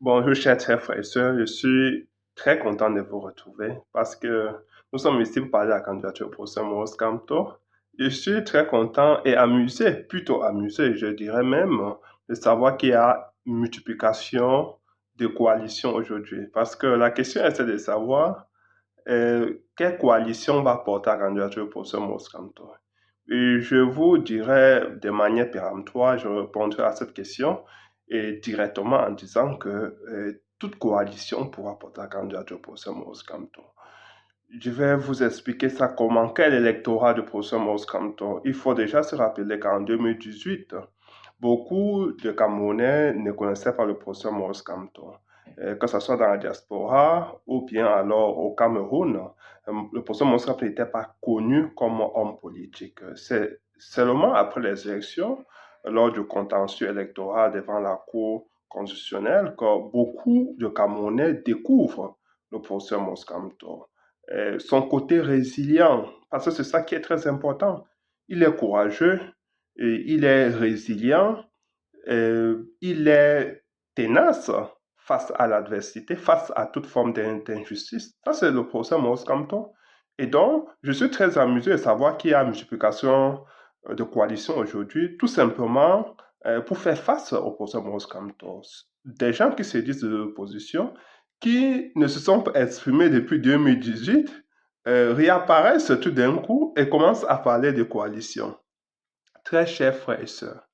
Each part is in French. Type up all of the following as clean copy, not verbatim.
Bonjour, chers frères et sœurs. Je suis très content de vous retrouver parce que nous sommes ici pour parler de la candidature au professeur Maurice Kamto. Je suis très content et amusé, plutôt amusé, je dirais même, de savoir qu'il y a une multiplication de coalitions aujourd'hui. Parce que la question est de savoir quelle coalition va porter la candidature au professeur Maurice Kamto. Et je vous dirais de manière péremptoire, je répondrai à cette question et directement en disant que toute coalition pourra porter la candidature pour ce Maurice Kamto. Je vais vous expliquer ça comment. Quel électorat de professeur Maurice Kamto? Il faut déjà se rappeler qu'en 2018, beaucoup de Camerounais ne connaissaient pas le professeur Maurice Kamto. Que ce soit dans la diaspora ou bien alors au Cameroun, le professeur Maurice Kamto n'était pas connu comme homme politique. C'est seulement après les élections, lors du contentieux électoral devant la Cour constitutionnelle, que beaucoup de Camerounais découvrent le professeur Maurice Kamto. Son côté résilient, parce que c'est ça qui est très important. Il est courageux, et il est résilient, il est tenace face à l'adversité, face à toute forme d'injustice. Ça, c'est le professeur Maurice Kamto. Et donc, je suis très amusé de savoir qu'il y a une multiplication de coalitions aujourd'hui, tout simplement pour faire face au professeur Maurice Kamto. Des gens qui se disent de l'opposition, qui ne se sont pas exprimés depuis 2018, réapparaissent tout d'un coup et commencent à parler de coalition. Très chers frères et sœurs,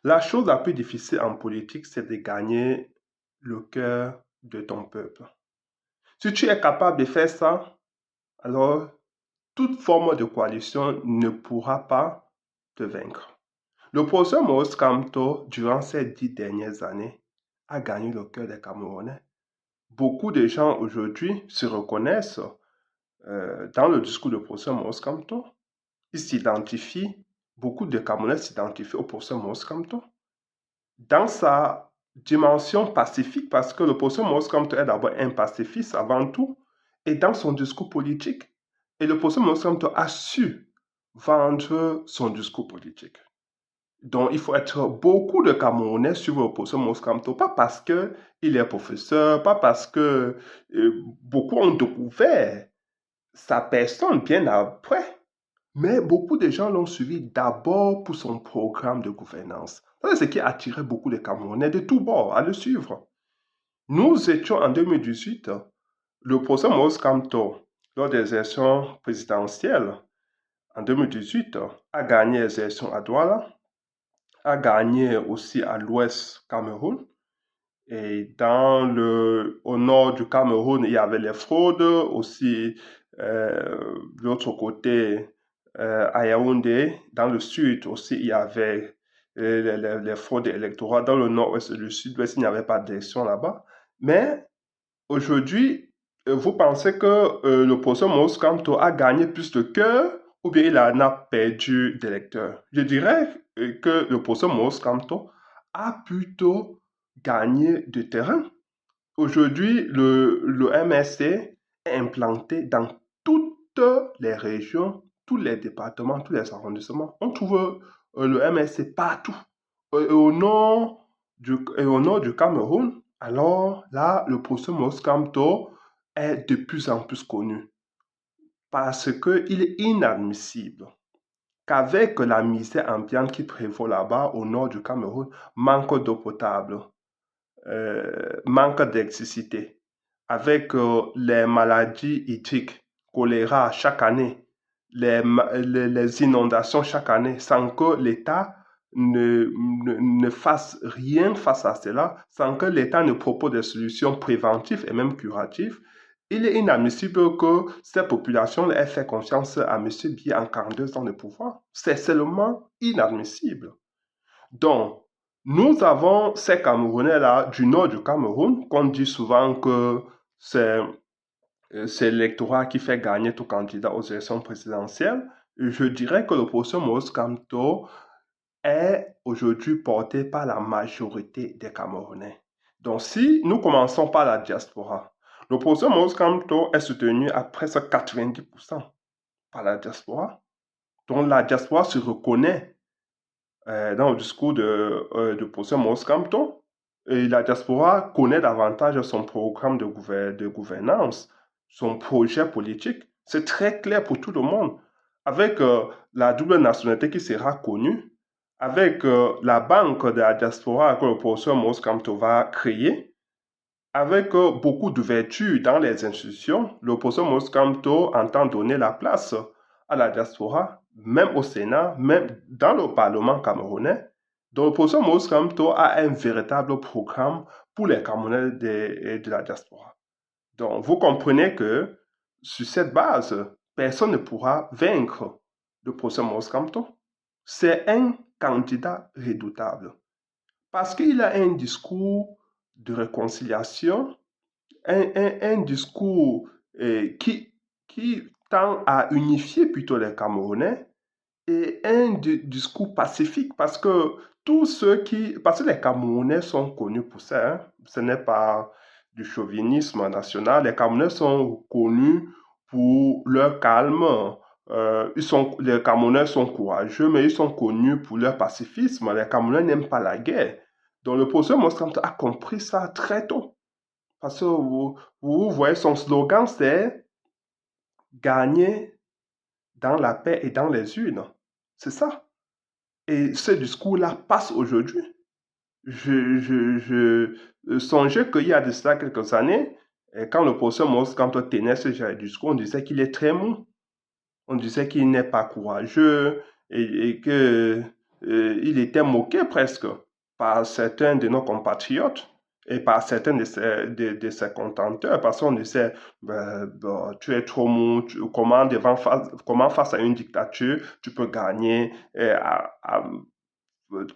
la chose la plus difficile en politique, c'est de gagner le cœur de ton peuple. Si tu es capable de faire ça, alors toute forme de coalition ne pourra pas te vaincre. Le professeur Maurice Kamto, durant ces 10 dernières années, a gagné le cœur des Camerounais. Beaucoup de gens aujourd'hui se reconnaissent dans le discours du professeur Maurice Kamto. Ils s'identifient, beaucoup de Camerounais s'identifient au professeur Maurice Kamto dans sa dimension pacifique, parce que le professeur Maurice Kamto est d'abord un pacifiste avant tout, et dans son discours politique. Et le professeur Maurice Kamto a su vendre son discours politique. Donc, il faut être beaucoup de Camerounais sur le professeur Maurice Kamto, pas parce qu'il est professeur, pas parce que beaucoup ont découvert sa personne bien après, mais beaucoup de gens l'ont suivi d'abord pour son programme de gouvernance. C'est ce qui a attiré beaucoup de Camerounais de tous bords à le suivre. Nous étions en 2018, le professeur Maurice Kamto, lors des élections présidentielles en 2018, a gagné les élections à Douala, a gagné aussi à l'ouest Cameroun. Et au nord du Cameroun, il y avait les fraudes, aussi de l'autre côté, à Yaoundé. Dans le sud aussi, il y avait les fraudes électorales. Dans le nord-ouest et le sud-ouest, il n'y avait pas d'élection là-bas. Mais aujourd'hui, vous pensez que le professeur Maurice Kamto a gagné plus de cœurs ou bien il en a perdu d'électeurs? Je dirais que le professeur Maurice Kamto a plutôt gagné de terrain. Aujourd'hui, le MSC est implanté dans toutes les régions, tous les départements, tous les arrondissements. On trouve le MSC partout. Et au nord du Cameroun, alors là, le professeur Maurice Kamto est de plus en plus connu parce qu'il est inadmissible qu'avec la misère ambiante qui prévaut là-bas au nord du Cameroun, manque d'eau potable, manque d'électricité, avec les maladies hydriques, choléra chaque année, les inondations chaque année, sans que l'État ne fasse rien face à cela, sans que l'État ne propose des solutions préventives et même curatives, il est inadmissible que ces populations aient fait confiance à M. Biya en 42 ans de pouvoir. C'est seulement inadmissible. Donc, nous avons ces Camerounais-là du nord du Cameroun, qu'on dit souvent que c'est l'électorat qui fait gagner tout candidat aux élections présidentielles. Je dirais que le professeur Maurice Kamto est aujourd'hui porté par la majorité des Camerounais. Donc, si nous commençons par la diaspora, le professeur Maurice Kamto est soutenu à presque 90% par la diaspora. Donc, la diaspora se reconnaît dans le discours de professeur Maurice Kamto. Et la diaspora connaît davantage son programme de gouvernance, son projet politique. C'est très clair pour tout le monde. Avec la double nationalité qui sera connue, avec la banque de la diaspora que le professeur Moskamto va créer, avec beaucoup d'ouverture dans les institutions, le professeur Moskamto entend donner la place à la diaspora, même au Sénat, même dans le Parlement camerounais. Donc, le professeur Moskamto a un véritable programme pour les Camerounais de la diaspora. Donc, vous comprenez que sur cette base, personne ne pourra vaincre le professeur Moskamto. C'est un candidat redoutable parce qu'il a un discours de réconciliation, un discours qui tend à unifier plutôt les Camerounais et un discours pacifique parce que parce que les Camerounais sont connus pour ça, hein. Ce n'est pas du chauvinisme national, les Camerounais sont connus pour leur calme. Les Camerounais sont courageux, mais ils sont connus pour leur pacifisme. Les Camerounais n'aiment pas la guerre. Donc le professeur Moskamto a compris ça très tôt. Parce que vous voyez, son slogan, c'est gagner dans la paix et dans les urnes. C'est ça. Et ce discours-là passe aujourd'hui. Je songeais qu'il y a de cela quelques années, quand le professeur Moskamto tenait ce genre de discours, on disait qu'il est très mou. On disait qu'il n'est pas courageux et que il était moqué presque par certains de nos compatriotes et par certains de ses contenteurs parce qu'on disait tu es trop mou, comment face à une dictature tu peux gagner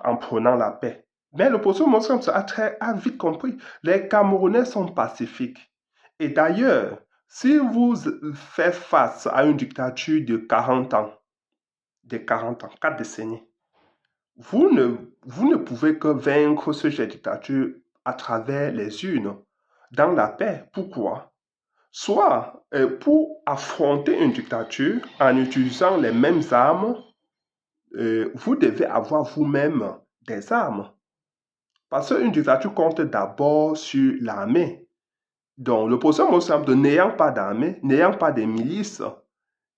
en prenant la paix. Mais le professeur Moscom a vite compris. Les Camerounais sont pacifiques. Et d'ailleurs, si vous faites face à une dictature de 40 ans, 4 décennies, vous ne pouvez que vaincre ce genre de dictature à travers les urnes, dans la paix. Pourquoi? Soit pour affronter une dictature en utilisant les mêmes armes, vous devez avoir vous-même des armes. Parce qu'une dictature compte d'abord sur l'armée. Donc, le professeur Mossamto, n'ayant pas d'armée, n'ayant pas de milices,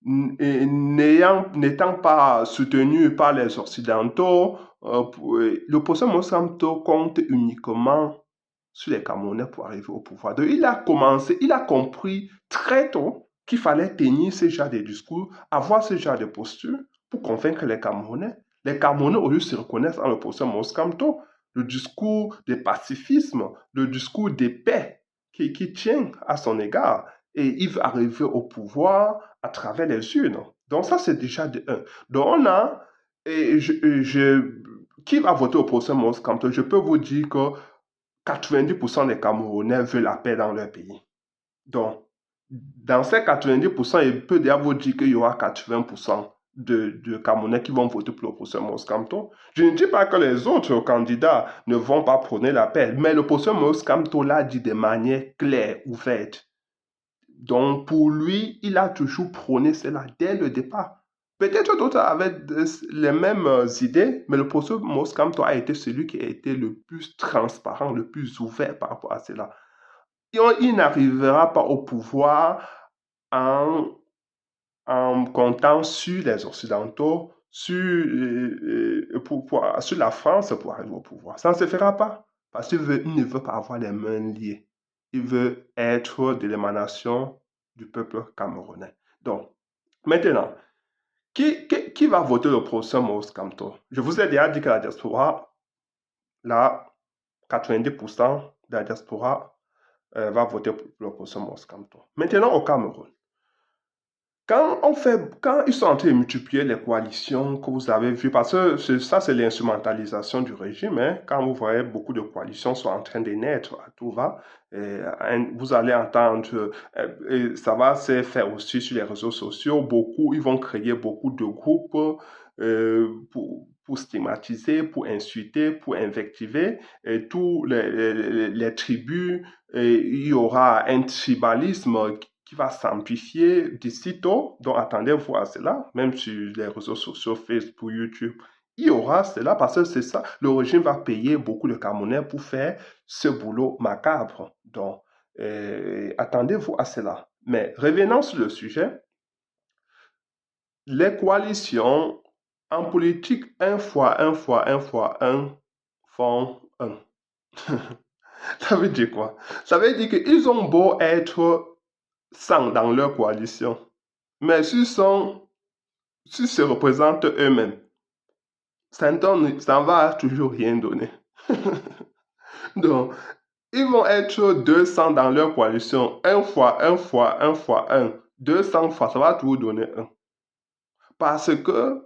n'étant pas soutenu par les Occidentaux, le professeur Mossamto compte uniquement sur les Camerounais pour arriver au pouvoir. Donc, il a compris très tôt qu'il fallait tenir ce genre de discours, avoir ce genre de posture pour convaincre les Camerounais. Les Camerounais, au lieu de se reconnaître dans le professeur Moskamto, le discours de pacifisme, le discours de paix qui tient à son égard. Et il veut arriver au pouvoir à travers les urnes. Donc ça, c'est déjà de un. Donc on a, qui va voter au professeur Moskamto? Je peux vous dire que 90% des Camerounais veulent la paix dans leur pays. Donc, dans ces 90%, il peut déjà vous dire qu'il y aura 80% de Camerounais qui vont voter pour le professeur Moskamto. Je ne dis pas que les autres candidats ne vont pas prôner la paix, mais le professeur Moskamto l'a dit de manière claire, ouverte. Donc, pour lui, il a toujours prôné cela dès le départ. Peut-être d'autres avaient les mêmes idées, mais le professeur Moskamto a été celui qui a été le plus transparent, le plus ouvert par rapport à cela. Il n'arrivera pas au pouvoir en comptant sur les Occidentaux, sur la France pour arriver au pouvoir. Ça ne se fera pas parce qu'il ne veut pas avoir les mains liées. Il veut être de l'émanation du peuple camerounais. Donc, maintenant, qui va voter le professeur Moskamto? Je vous ai déjà dit que la diaspora, là, 90% de la diaspora va voter pour le professeur Moskamto. Maintenant, au Cameroun. Quand ils sont en train de multiplier les coalitions que vous avez vues, parce que ça, c'est l'instrumentalisation du régime, hein, quand vous voyez beaucoup de coalitions sont en train de naître à tout va, vous allez entendre, et ça va se faire aussi sur les réseaux sociaux, ils vont créer beaucoup de groupes pour stigmatiser, pour insulter, pour invectiver, et tous les tribus, et il y aura un tribalisme qui va s'amplifier d'ici tôt. Donc, attendez-vous à cela, même sur les réseaux sociaux, Facebook, YouTube. Il y aura cela parce que c'est ça. Le régime va payer beaucoup de Camerounais pour faire ce boulot macabre. Donc, attendez-vous à cela. Mais revenons sur le sujet. Les coalitions en politique, un fois un font un. Ça veut dire quoi? Ça veut dire qu'ils ont beau être 100 dans leur coalition, mais s'ils se représentent eux-mêmes, ça ne va toujours rien donner. Donc, ils vont être 200 dans leur coalition, un fois un. 200 fois, ça va toujours donner un. Parce que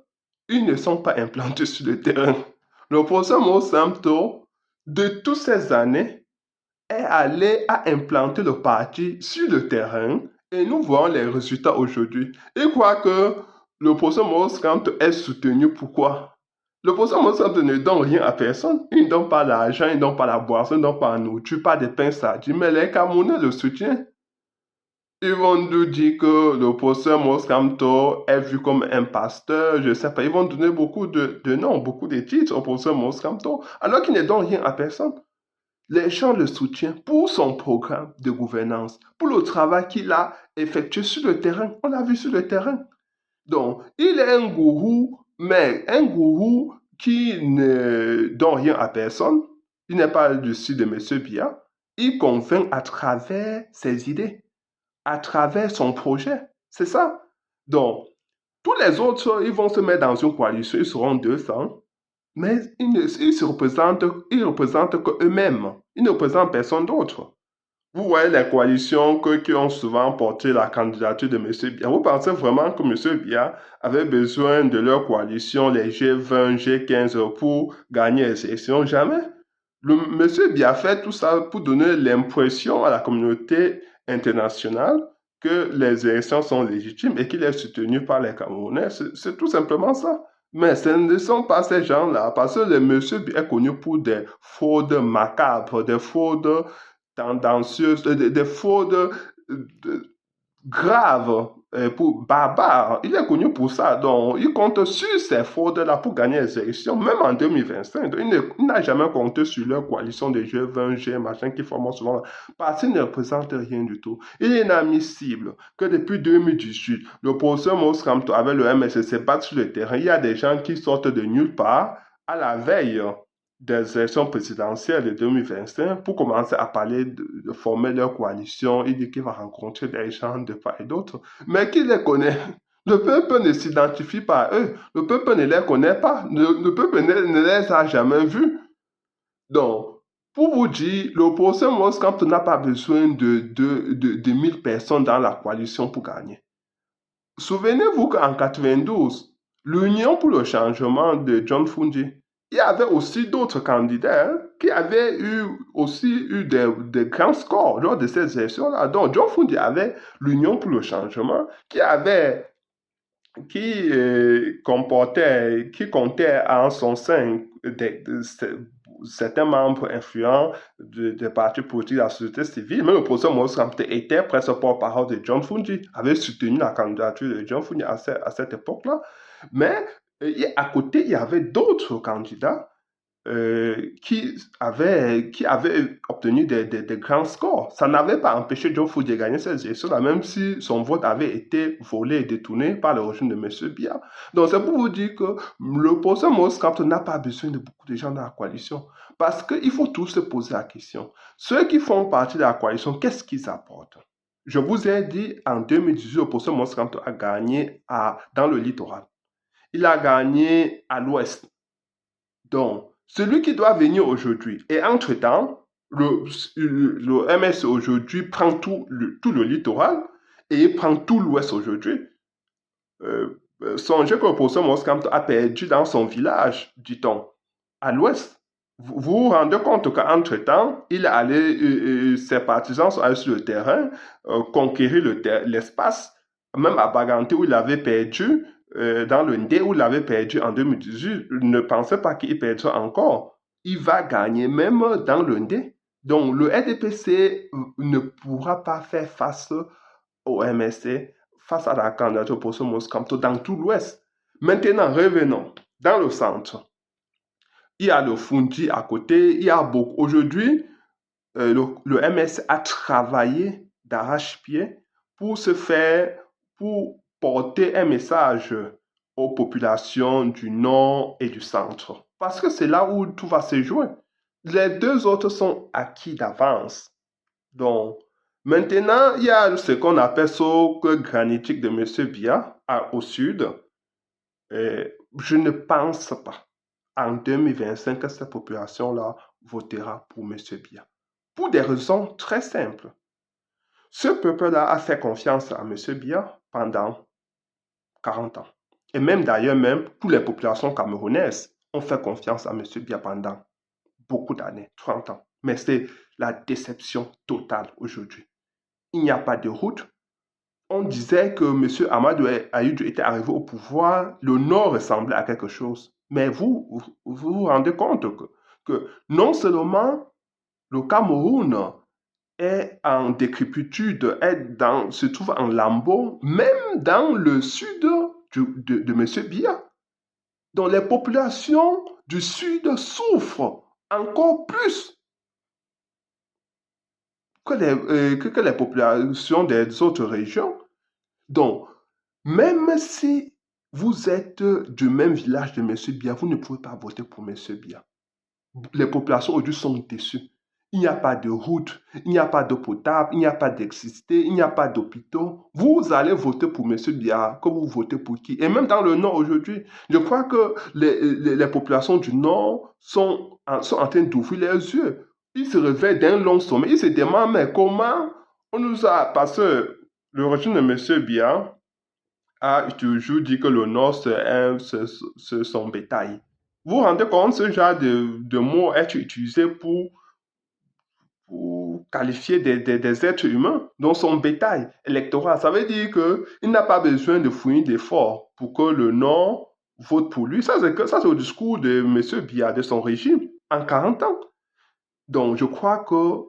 ils ne sont pas implantés sur le terrain. Le professeur Monsanto, de toutes ces années, est allé à implanter le parti sur le terrain et nous voyons les résultats aujourd'hui. Il croit que le professeur Monsanto est soutenu. Pourquoi? Le professeur Monsanto ne donne rien à personne. Il ne donne pas l'argent, il ne donne pas la boisson, il ne donne pas la nourriture, pas de pain sardines, mais les Camerounais le soutiennent. Ils vont nous dire que le professeur Moscamto est vu comme un pasteur, je ne sais pas. Ils vont donner beaucoup de noms, beaucoup de titres au professeur Moscamto, alors qu'il ne donne rien à personne. Les gens le soutiennent pour son programme de gouvernance, pour le travail qu'il a effectué sur le terrain. On l'a vu sur le terrain. Donc, il est un gourou, mais un gourou qui ne donne rien à personne. Il n'est pas du style de M. Biya. Il convainc à travers ses idées, à travers son projet. C'est ça. Donc, tous les autres, ils vont se mettre dans une coalition, ils seront 200, mais ils se représentent, ils représentent qu'eux-mêmes. Ils ne représentent personne d'autre. Vous voyez les coalitions qui ont souvent porté la candidature de M. Biya. Vous pensez vraiment que M. Biya avait besoin de leur coalition, les G20, G15, pour gagner les élections? Jamais. M. Biya fait tout ça pour donner l'impression à la communauté internationale que les élections sont légitimes et qu'il est soutenu par les Camerounais. C'est tout simplement ça. Mais ce ne sont pas ces gens-là, parce que le monsieur est connu pour des fraudes macabres, des fraudes tendancieuses, des fraudes graves, pour barbares. Il est connu pour ça. Donc, il compte sur ces fraudes-là pour gagner les élections, même en 2025. Il n'a jamais compté sur leur coalition de G20, G, machin, qui forment souvent, parce qu'ils ne représentent rien du tout. Il est inadmissible que depuis 2018, le professeur Moscamto avec le MSC battent sur le terrain. Il y a des gens qui sortent de nulle part à la veille des élections présidentielles de 2025 pour commencer à parler de former leur coalition. Il dit qu'il va rencontrer des gens de part et d'autre. Mais qui les connaît? Le peuple ne s'identifie pas à eux. Le peuple ne les connaît pas. Le peuple ne les a jamais vus. Donc, pour vous dire, le professeur Moscamp n'a pas besoin de 1000 personnes dans la coalition pour gagner. Souvenez-vous qu'en 92, l'Union pour le changement de John Fungi, il y avait aussi d'autres candidats qui avaient aussi eu des grands scores lors de ces élections-là. Donc, John Fungi avait l'Union pour le changement qui comptait en son sein certains membres influents des partis politiques de la société civile. Même le professeur Maurice Kamte était presque porte-parole de John Fungi, avait soutenu la candidature de John Fungi à cette époque-là. Mais à côté, il y avait d'autres candidats qui avaient obtenu des grands scores. Ça n'avait pas empêché John Fungi de gagner ces élections-là, même si son vote avait été volé et détourné par le régime de M. Biya. Donc, c'est pour vous dire que le professeur Maurice Kamte n'a pas besoin de beaucoup de gens dans la coalition. Parce qu'il faut tous se poser la question. Ceux qui font partie de la coalition, qu'est-ce qu'ils apportent? Je vous ai dit, en 2018, le professeur Maurice Kamte a gagné dans le littoral. Il a gagné à l'ouest. Donc, celui qui doit venir aujourd'hui, et entre-temps, le MS aujourd'hui prend tout le littoral et il prend tout l'ouest aujourd'hui. Songez que le professeur Moscamto a perdu dans son village, dit-on, à l'ouest. Vous vous rendez compte qu'entre-temps, il est allé, ses partisans sont allés sur le terrain, conquérir l'espace, même à Baganté où il avait perdu, dans le Ndé où il avait perdu en 2018, ne pensez pas qu'il perdra encore. Il va gagner même dans le Ndé. Donc le RDPC ne pourra pas faire face au MSC, face à la candidature pour ce Moscamto dans tout l'Ouest. Maintenant, revenons. dans le centre. Il y a le Fundi à côté, il y a beaucoup. Aujourd'hui, le MS a travaillé d'arrache-pied pour pour porter un message aux populations du nord et du centre. Parce que c'est là où tout va se jouer. Les deux autres sont acquis d'avance. Donc, maintenant, il y a ce qu'on appelle socle granitique de M. Biya au sud. Je ne pense pas en 2025 que cette population-là votera pour M. Biya. Pour des raisons très simples. Ce peuple-là a fait confiance à M. Biya pendant 40 ans. Et même d'ailleurs, même, toutes les populations camerounaises ont fait confiance à M. Biya pendant beaucoup d'années, 30 ans. Mais c'est la déception totale aujourd'hui. Il n'y a pas de route. On disait que M. Amadou Ahidjo était arrivé au pouvoir, le Nord ressemblait à quelque chose. Mais vous rendez compte que non seulement le Cameroun est en décrépitude, se trouve en lambeaux, même dans le sud de M. Biya. Donc les populations du sud souffrent encore plus que les populations des autres régions. Donc, même si vous êtes du même village de M. Biya, vous ne pouvez pas voter pour M. Biya. Les populations aujourd'hui sont déçues. Il n'y a pas de route, il n'y a pas d'eau potable, il n'y a pas d'électricité, il n'y a pas d'hôpitaux. Vous allez voter pour M. Biya, que vous votez pour qui? Et même dans le Nord aujourd'hui, je crois que les populations du Nord sont en train d'ouvrir les yeux. Ils se réveillent d'un long sommeil. Ils se demandent, mais comment on nous a... Parce que le régime de M. Biya a toujours dit que le Nord, c'est son bétail. Vous vous rendez compte, ce genre de mots est utilisé pour qualifier des êtres humains, dont son bétail électoral. Ça veut dire qu'il n'a pas besoin de fournir d'efforts pour que le Nord vote pour lui. Ça, c'est le discours de M. Biya, de son régime, en 40 ans. Donc, je crois que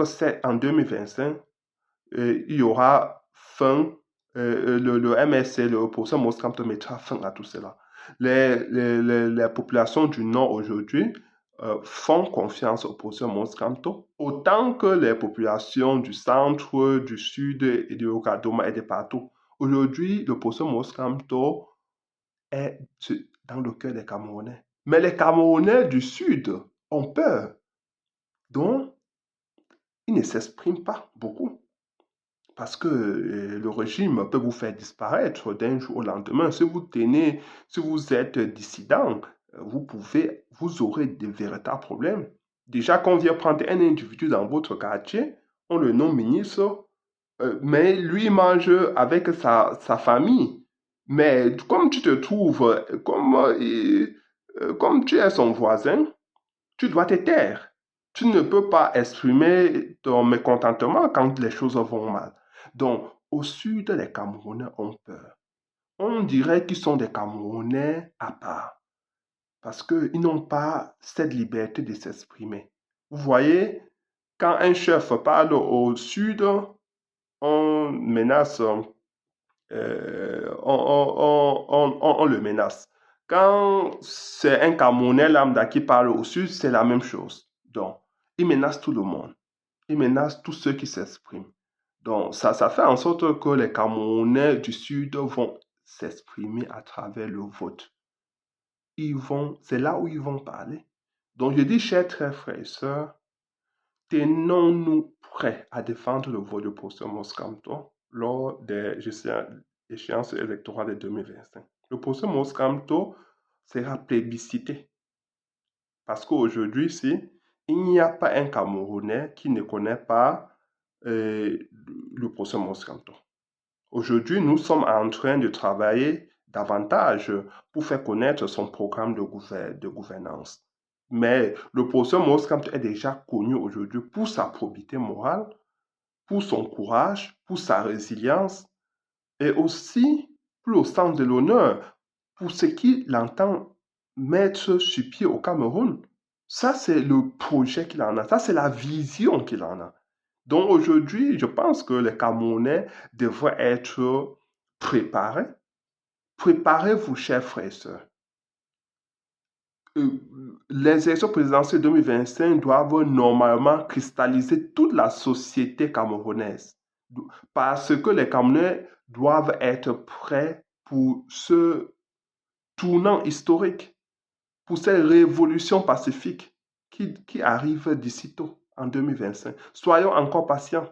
c'est en 2025, il y aura fin, le MSC, le procès Moscamto mettra fin à tout cela. Les populations du Nord aujourd'hui font confiance au procès Moscamto, autant que les populations du centre, du sud et du Okadoma et de partout. Aujourd'hui, le procès Moscamto est dans le cœur des Camerounais. Mais les Camerounais du sud ont peur. Donc, ils ne s'expriment pas beaucoup. Parce que le régime peut vous faire disparaître d'un jour au lendemain. Si vous êtes dissident, vous aurez de véritables problèmes. Déjà, quand on vient prendre un individu dans votre quartier, on le nomme ministre, mais lui mange avec sa famille. Mais comme tu te trouves, comme tu es son voisin, tu dois te taire. Tu ne peux pas exprimer ton mécontentement quand les choses vont mal. Donc, au sud, les Camerounais ont peur. On dirait qu'ils sont des Camerounais à part. Parce qu'ils n'ont pas cette liberté de s'exprimer. Vous voyez, quand un chef parle au sud, on menace, on le menace. Quand c'est un Camerounais lambda qui parle au sud, c'est la même chose. Donc, il menace tout le monde. Il menace tous ceux qui s'expriment. Donc, ça fait en sorte que les Camerounais du sud vont s'exprimer à travers le vote. C'est là où ils vont parler. Donc, je dis, chers frères et sœurs, tenons-nous prêts à défendre le vote de professeur Moscamto lors des échéances électorales de 2025. Le professeur Moscamto sera plébiscité. Parce qu'aujourd'hui, ici, il n'y a pas un Camerounais qui ne connaît pas le professeur Moscamto. Aujourd'hui, nous sommes en train de travailler davantage pour faire connaître son programme de gouvernance. Mais le professeur Moscamto est déjà connu aujourd'hui pour sa probité morale, pour son courage, pour sa résilience et aussi pour le sens de l'honneur, pour ce qu'il entend mettre sur pied au Cameroun. Ça, c'est le projet qu'il en a. Ça, c'est la vision qu'il en a. Donc aujourd'hui, je pense que les Camerounais devraient être préparés Préparez-vous, chers frères et sœurs. Les élections présidentielles 2025 doivent normalement cristalliser toute la société camerounaise parce que les Camerounais doivent être prêts pour ce tournant historique, pour cette révolution pacifique qui arrive d'ici tôt en 2025. Soyons encore patients.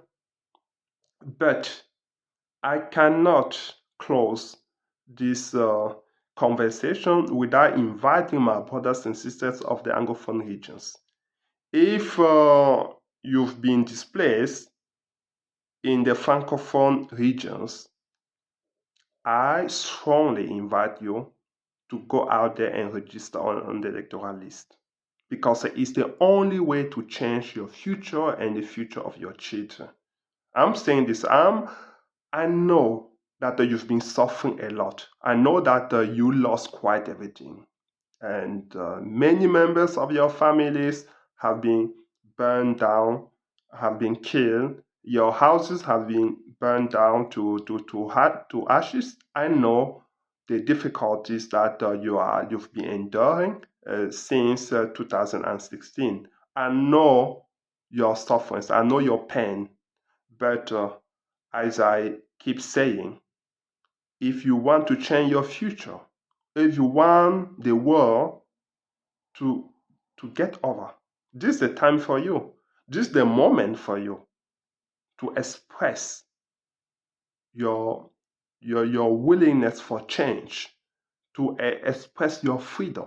But I cannot close this conversation without inviting my brothers and sisters of the Anglophone regions. If you've been displaced in the Francophone regions, I strongly invite you to go out there and register on the electoral list because it's the only way to change your future and the future of your children. I'm saying this, I know that you've been suffering a lot. I know that you lost quite everything. And many members of your families have been burned down, have been killed. Your houses have been burned down to ashes. I know the difficulties that you've been enduring since 2016. I know your sufferings. I know your pain. But as I keep saying, if you want to change your future, if you want the world to get over, this is the time for you. This is the moment for you to express your willingness for change, to express your freedom.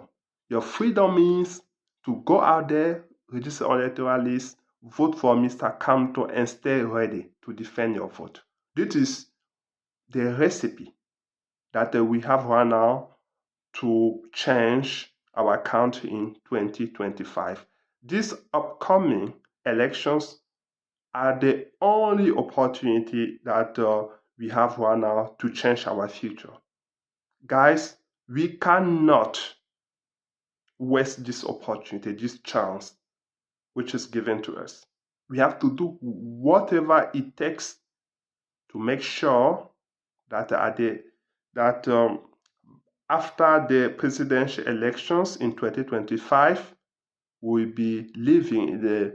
Your freedom means to go out there, register on the electoral list, vote for Mr. Kamto, and stay ready to defend your vote. This is the recipe that we have right now to change our country in 2025. These upcoming elections are the only opportunity that we have right now to change our future. Guys, we cannot waste this opportunity, this chance which is given to us. We have to do whatever it takes to make sure that after the presidential elections in 2025, we'll be living in a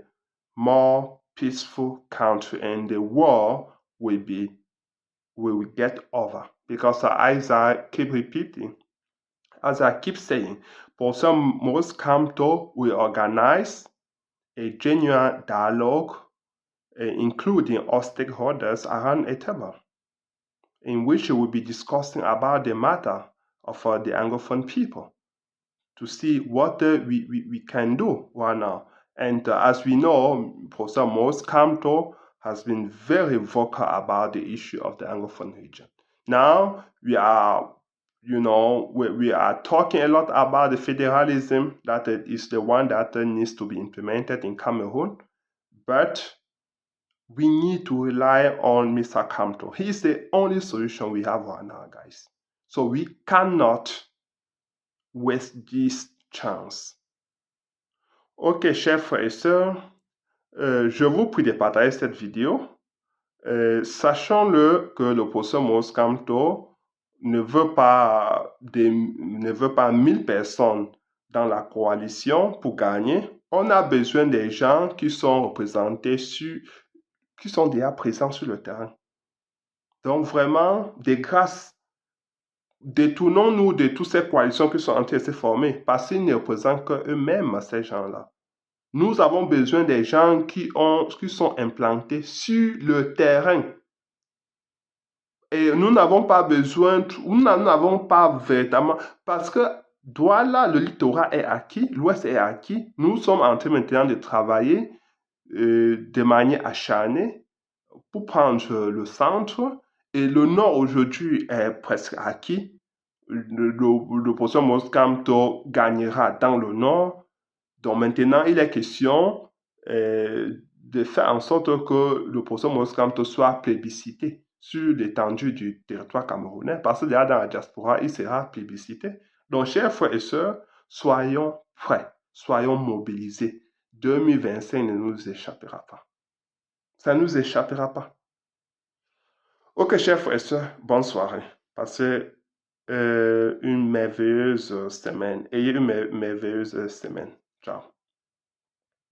more peaceful country and the war will get over. Because as I keep repeating, as I keep saying, Professor Maurice Kamto will organize a genuine dialogue, including all stakeholders around a table, in which we will be discussing about the matter of the Anglophone people to see what we can do right now. And as we know, Professor Maurice Kamto has been very vocal about the issue of the Anglophone region. Now we are talking a lot about the federalism that is the one that needs to be implemented in Cameroon, but we need to rely on Mr. Kamto. He is the only solution we have right now, guys. So we cannot waste this chance. Ok, chers frères et sœurs, je vous prie de partager cette vidéo. Sachons-le que le professeur Maurice Kamto ne veut pas 1000 personnes dans la coalition pour gagner. On a besoin des gens qui sont représentés qui sont déjà présents sur le terrain. Donc vraiment, de grâce, détournons-nous de toutes ces coalitions qui sont en train de se former parce qu'ils ne représentent qu'eux-mêmes, ces gens-là. Nous avons besoin des gens qui sont implantés sur le terrain. Et nous n'avons pas besoin, nous n'avons pas véritablement, parce que Douala, le littoral est acquis, l'ouest est acquis. Nous sommes en train maintenant de travailler de manière acharnée pour prendre le centre. Et le nord aujourd'hui est presque acquis. Le professeur Maurice Kamto gagnera dans le nord. Donc maintenant, il est question de faire en sorte que le professeur Maurice Kamto soit plébiscité sur l'étendue du territoire camerounais, parce que déjà dans la diaspora, il sera plébiscité. Donc, chers frères et sœurs, soyons prêts, soyons mobilisés. 2025 ne nous échappera pas. Ça ne nous échappera pas. Ok, chers frères et sœurs, bonne soirée. Passez une merveilleuse semaine. Ayez une merveilleuse semaine. Ciao.